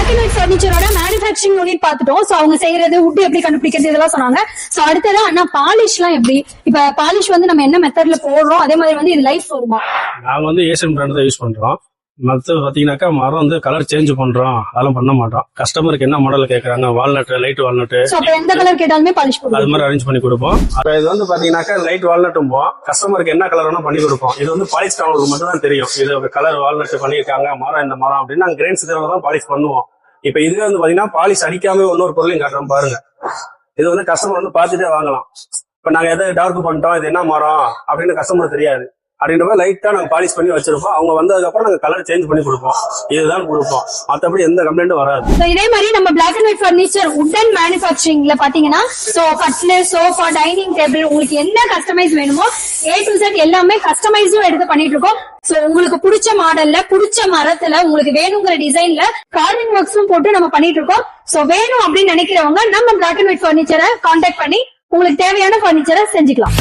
Black and white பர்னிச்சரோட manufacturing unit பாத்துட்டோம். So அவங்க செய்யறது வுட் எப்படி கண்டுபிடிக்கிறது இதெல்லாம் சொன்னாங்க. சோ அடுத்தது அண்ணா பாலிஷ் எல்லாம் எப்படி, இப்ப பாலிஷ் வந்து நம்ம என்ன மெத்தட்ல போடுறோம், அதே மாதிரி வந்து இது லைஃப் வருமா? நாங்க வந்து ஏசியன் பிராண்ட் தான் யூஸ் பண்றோம். மற்ற பாத்தீங்கன்னாக்கா மரம் வந்து கலர் சேஞ்ச் பண்றோம், அதெல்லாம் பண்ண மாட்டோம். கஸ்டமருக்கு என்ன மாடல் கேக்குறாங்க, வால்நட், லைட் வால்நட், எந்த கலர் கேட்டாலுமே பாலிஷ் பண்ணுவோம், அது மாதிரி அரேஞ்ச் பண்ணி கொடுப்போம். இது வந்து பாத்தீங்கன்னாக்கா லைட் வால்நட்டும் கஸ்டமருக்கு என்ன கலர் வேணும் பண்ணி கொடுப்போம். இது வந்து பாலிஷ் அவங்களுக்கு மட்டும் தான் தெரியும், இது கலர் வால்நட் பண்ணிருக்காங்க, மரம் இந்த மரம் அப்படின்னு நாங்க கிரெயின்ஸ் தான் பாலிஷ் பண்ணுவோம். இப்ப இதுல வந்து பாத்தீங்கன்னா பாலிஷ் அடிக்காம இன்னொரு பொருளையும் காட்டுறோம் பாருங்க. இது வந்து கஸ்டமர் வந்து பாத்துட்டே வாங்கலாம். இப்ப நாங்க எதை டார்க் பண்ணிட்டோம், இது என்ன மரம் அப்படின்னு கஸ்டமர் தெரியாது. அப்படின்ற மாதிரி லைட்டா நாங்க பாலிஷ் பண்ணி வச்சிருப்போம். அவங்க வந்ததுக்கு அப்புறம் நாங்க கலர் சேஞ்ச் பண்ணி கொடுப்போம், இதுதான் கொடுப்போம். மத்தபடி எந்த கம்ப்ளைண்ட்டும் வராது. இதே மாதிரி நம்ம black and white furniture wooden மேனுஃபேக்சரிங்ல பாத்தீங்கன்னா கட்லு, சோஃபா, டைனிங் டேபிள் உங்களுக்கு என்ன கஸ்டமைஸ் வேணுமோ A to Z எல்லாமே கஸ்டமைஸும் எடுத்து பண்ணிட்டு இருக்கோம். சோ உங்களுக்கு பிடிச்ச மாடல்ல பிடிச்ச மரத்துல உங்களுக்கு வேணுங்கிற டிசைன்ல கார்விங் ஒர்க்ஸும் போட்டு நம்ம பண்ணிட்டு இருக்கோம். சோ வேணும் அப்படின்னு நினைக்கிறவங்க நம்ம பிளாக் அண்ட் ஒயிட் பர்னிச்சரை கான்டாக்ட் பண்ணி உங்களுக்கு தேவையான பர்னிச்சரை செஞ்சுக்கலாம்.